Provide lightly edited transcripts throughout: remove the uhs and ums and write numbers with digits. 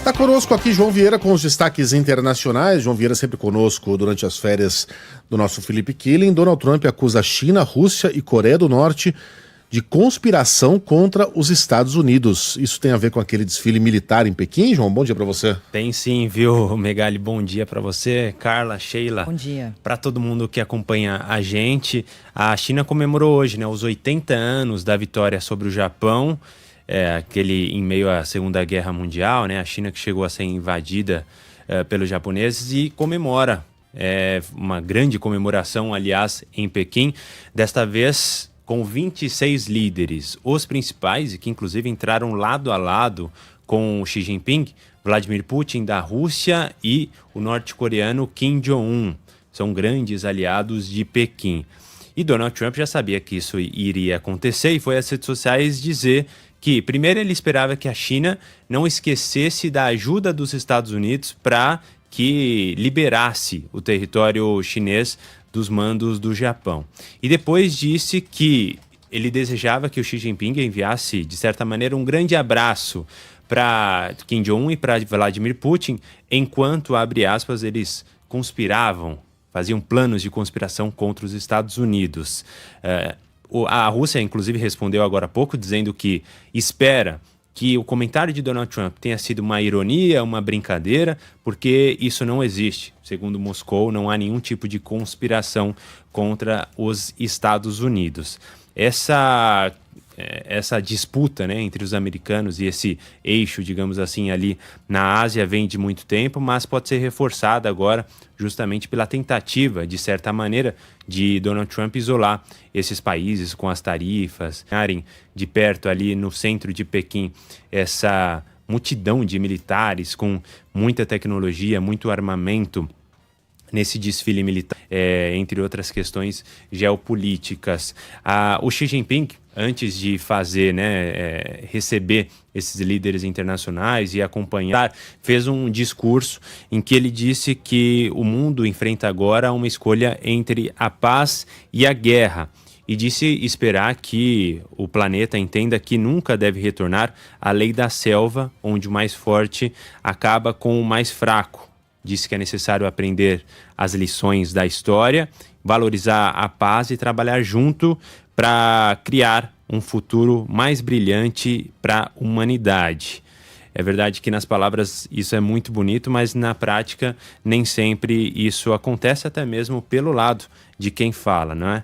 Está conosco aqui João Vieira com os destaques internacionais. João Vieira sempre conosco durante as férias do nosso Felipe Killing. Donald Trump acusa a China, Rússia e Coreia do Norte de conspiração contra os Estados Unidos. Isso tem a ver com aquele desfile militar em Pequim, João? Bom dia para você. Tem sim, viu, Megali? Bom dia para você, Carla, Sheila. Bom dia. Para todo mundo que acompanha a gente, a China comemorou hoje, né, os 80 anos da vitória sobre o Japão, aquele em meio à Segunda Guerra Mundial, né, a China que chegou a ser invadida pelos japoneses e comemora, uma grande comemoração, aliás, em Pequim, desta vez com 26 líderes, os principais, e que inclusive entraram lado a lado com Xi Jinping, Vladimir Putin da Rússia e o norte-coreano Kim Jong-un. São grandes aliados de Pequim. E Donald Trump já sabia que isso iria acontecer e foi às redes sociais dizer que, primeiro, ele esperava que a China não esquecesse da ajuda dos Estados Unidos para que liberasse o território chinês dos mandos do Japão. E depois disse que ele desejava que o Xi Jinping enviasse, de certa maneira, um grande abraço para Kim Jong-un e para Vladimir Putin, enquanto, abre aspas, eles conspiravam, faziam planos de conspiração contra os Estados Unidos. A Rússia, inclusive, respondeu agora há pouco, dizendo que espera que o comentário de Donald Trump tenha sido uma ironia, uma brincadeira, porque isso não existe. Segundo Moscou, não há nenhum tipo de conspiração contra os Estados Unidos. Essa disputa, né, entre os americanos e esse eixo, digamos assim, ali na Ásia vem de muito tempo, mas pode ser reforçada agora justamente pela tentativa, de certa maneira, de Donald Trump isolar esses países com as tarifas, darem de perto ali no centro de Pequim essa multidão de militares com muita tecnologia, muito armamento nesse desfile militar, entre outras questões geopolíticas. O Xi Jinping, antes de fazer, receber esses líderes internacionais e acompanhar, fez um discurso em que ele disse que o mundo enfrenta agora uma escolha entre a paz e a guerra. E disse esperar que o planeta entenda que nunca deve retornar à lei da selva, onde o mais forte acaba com o mais fraco. Disse que é necessário aprender as lições da história, valorizar a paz e trabalhar junto para criar um futuro mais brilhante para a humanidade. É verdade que nas palavras isso é muito bonito, mas na prática nem sempre isso acontece, até mesmo pelo lado de quem fala, não é?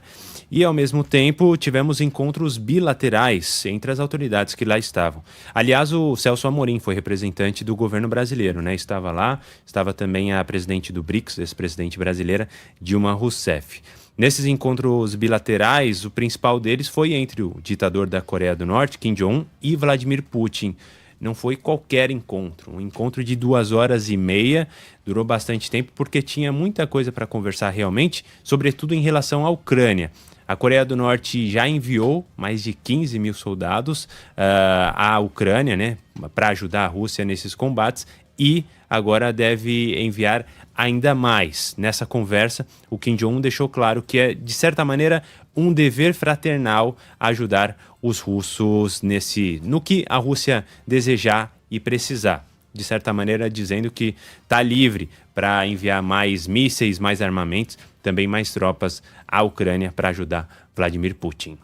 E, ao mesmo tempo, tivemos encontros bilaterais entre as autoridades que lá estavam. Aliás, o Celso Amorim foi representante do governo brasileiro, né? Estava lá, estava também a presidente do BRICS, ex-presidente brasileira, Dilma Rousseff. Nesses encontros bilaterais, o principal deles foi entre o ditador da Coreia do Norte, Kim Jong-un, e Vladimir Putin. Não foi qualquer encontro, um encontro de 2h30, durou bastante tempo porque tinha muita coisa para conversar realmente, sobretudo em relação à Ucrânia. A Coreia do Norte já enviou mais de 15 mil soldados à Ucrânia, né, para ajudar a Rússia nesses combates, e agora deve enviar ainda mais. Nessa conversa, o Kim Jong-un deixou claro que é, de certa maneira, um dever fraternal ajudar os russos no que a Rússia desejar e precisar. De certa maneira, dizendo que está livre para enviar mais mísseis, mais armamentos, também mais tropas à Ucrânia para ajudar Vladimir Putin.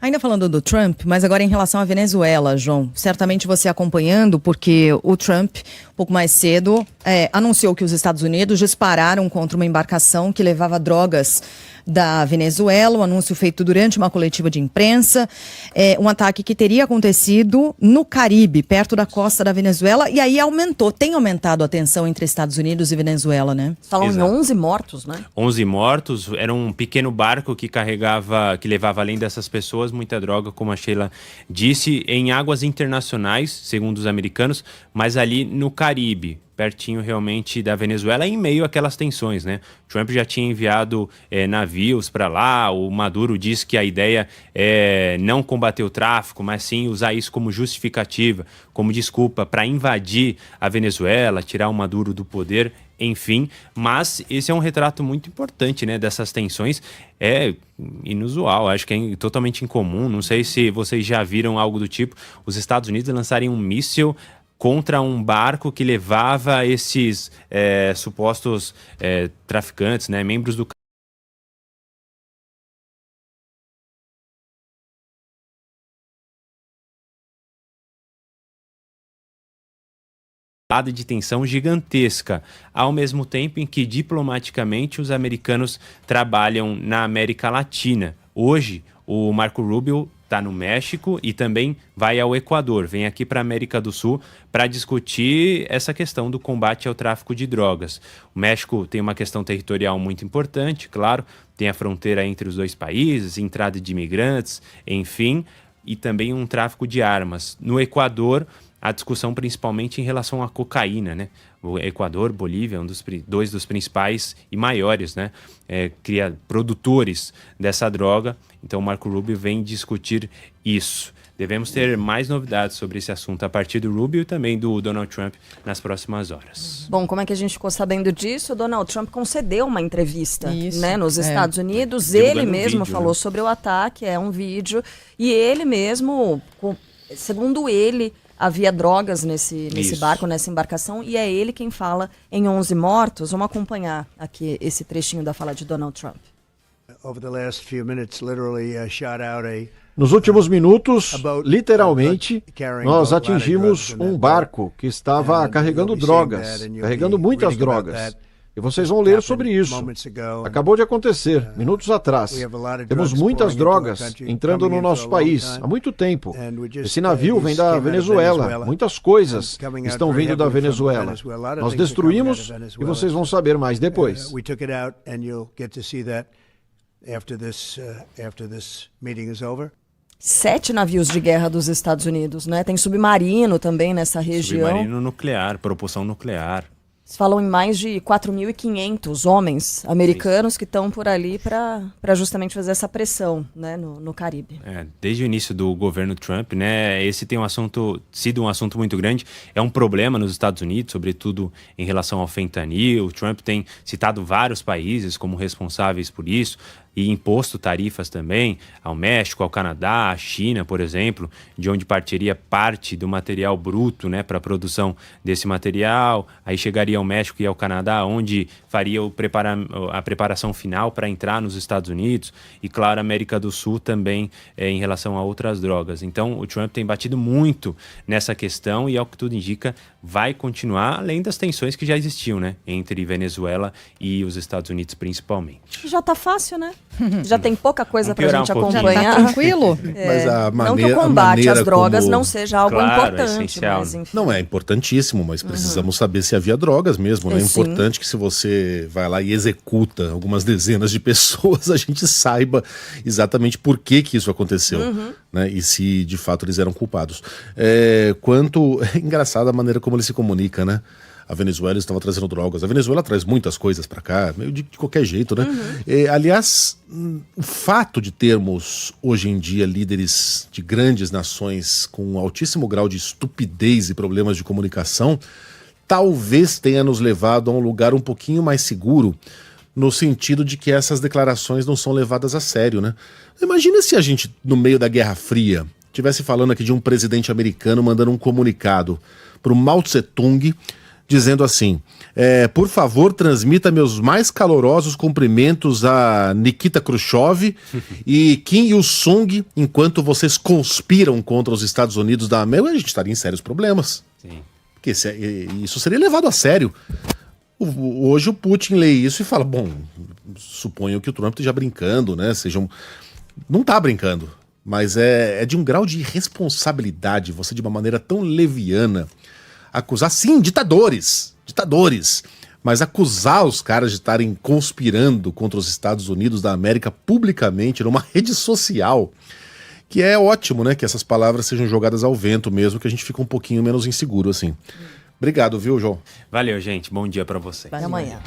Ainda falando do Trump, mas agora em relação à Venezuela, João, certamente você acompanhando, porque o Trump, um pouco mais cedo, anunciou que os Estados Unidos dispararam contra uma embarcação que levava drogas da Venezuela, um anúncio feito durante uma coletiva de imprensa, um ataque que teria acontecido no Caribe, perto da costa da Venezuela, e aí tem aumentado a tensão entre Estados Unidos e Venezuela, né? Falam em 11 mortos, né? 11 mortos, era um pequeno barco que levava além dessas pessoas muita droga, como a Sheila disse, em águas internacionais, segundo os americanos, mas ali no Caribe, pertinho realmente da Venezuela, em meio àquelas tensões, né? Trump já tinha enviado navios para lá, o Maduro disse que a ideia é não combater o tráfico, mas sim usar isso como justificativa, como desculpa para invadir a Venezuela, tirar o Maduro do poder, enfim. Mas esse é um retrato muito importante, né, dessas tensões. É inusual, acho que é totalmente incomum, não sei se vocês já viram algo do tipo, os Estados Unidos lançarem um míssil contra um barco que levava esses supostos traficantes, né, membros do de tensão gigantesca, ao mesmo tempo em que diplomaticamente os americanos trabalham na América Latina. Hoje, o Marco Rubio está no México e também vai ao Equador, vem aqui para a América do Sul para discutir essa questão do combate ao tráfico de drogas. O México tem uma questão territorial muito importante, claro, tem a fronteira entre os dois países, entrada de imigrantes, enfim, e também um tráfico de armas. No Equador, a discussão principalmente em relação à cocaína, né? O Equador, Bolívia, dois dos principais e maiores, né, produtores dessa droga. Então, o Marco Rubio vem discutir isso. Devemos ter mais novidades sobre esse assunto a partir do Rubio e também do Donald Trump nas próximas horas. Bom, como é que a gente ficou sabendo disso? O Donald Trump concedeu uma entrevista, né, nos Estados Unidos. Ele mesmo falou sobre o ataque, um vídeo. E ele mesmo, segundo ele, havia drogas nesse barco, nessa embarcação, e é ele quem fala em 11 mortos. Vamos acompanhar aqui esse trechinho da fala de Donald Trump. Nos últimos minutos, literalmente, nós atingimos um barco que estava carregando drogas, carregando muitas drogas. E vocês vão ler sobre isso. Acabou de acontecer, minutos atrás. Temos muitas drogas entrando no nosso país há muito tempo. Esse navio vem da Venezuela. Muitas coisas estão vindo da Venezuela. Nós destruímos e vocês vão saber mais depois. 7 navios de guerra dos Estados Unidos, né? Tem submarino também nessa região. Submarino nuclear, propulsão nuclear. Eles falam em mais de 4.500 homens americanos que estão por ali para justamente fazer essa pressão, né, no Caribe. Desde o início do governo Trump, né, esse tem sido um assunto muito grande. É um problema nos Estados Unidos, sobretudo em relação ao fentanil. O Trump tem citado vários países como responsáveis por isso e imposto tarifas também ao México, ao Canadá, à China, por exemplo, de onde partiria parte do material bruto, né, para a produção desse material. Aí chegaria ao México e ao Canadá, onde faria a preparação final para entrar nos Estados Unidos. E, claro, a América do Sul também em relação a outras drogas. Então, o Trump tem batido muito nessa questão e, ao que tudo indica, vai continuar, além das tensões que já existiam, né, entre Venezuela e os Estados Unidos, principalmente. Já tá fácil, né? Já tem pouca coisa pra gente acompanhar. Já tá tranquilo? Mas a maneira, não que o combate às drogas como... não seja algo importante. Mas, enfim. Não, é importantíssimo, mas precisamos saber se havia drogas mesmo, né? É importante que se você vai lá e executa algumas dezenas de pessoas, a gente saiba exatamente por que isso aconteceu, né? E se de fato eles eram culpados. É engraçada a maneira como ele se comunica, né? A Venezuela estava trazendo drogas. A Venezuela traz muitas coisas para cá, meio de qualquer jeito, né? Aliás, o fato de termos hoje em dia líderes de grandes nações com um altíssimo grau de estupidez e problemas de comunicação talvez tenha nos levado a um lugar um pouquinho mais seguro, no sentido de que essas declarações não são levadas a sério, né? Imagina se a gente, no meio da Guerra Fria, estivesse falando aqui de um presidente americano mandando um comunicado para o Mao Tse-tung, dizendo assim, por favor, transmita meus mais calorosos cumprimentos a Nikita Khrushchev e Kim Il-sung enquanto vocês conspiram contra os Estados Unidos da América. A gente estaria em sérios problemas. Sim. Porque isso seria levado a sério. Hoje o Putin lê isso e fala, bom, suponho que o Trump esteja brincando, né? Não está brincando, mas é de um grau de irresponsabilidade, você de uma maneira tão leviana acusar, sim, ditadores, mas acusar os caras de estarem conspirando contra os Estados Unidos da América publicamente numa rede social, que é ótimo, né, que essas palavras sejam jogadas ao vento mesmo, que a gente fica um pouquinho menos inseguro, assim. Obrigado, viu, João? Valeu, gente. Bom dia para vocês. Até amanhã.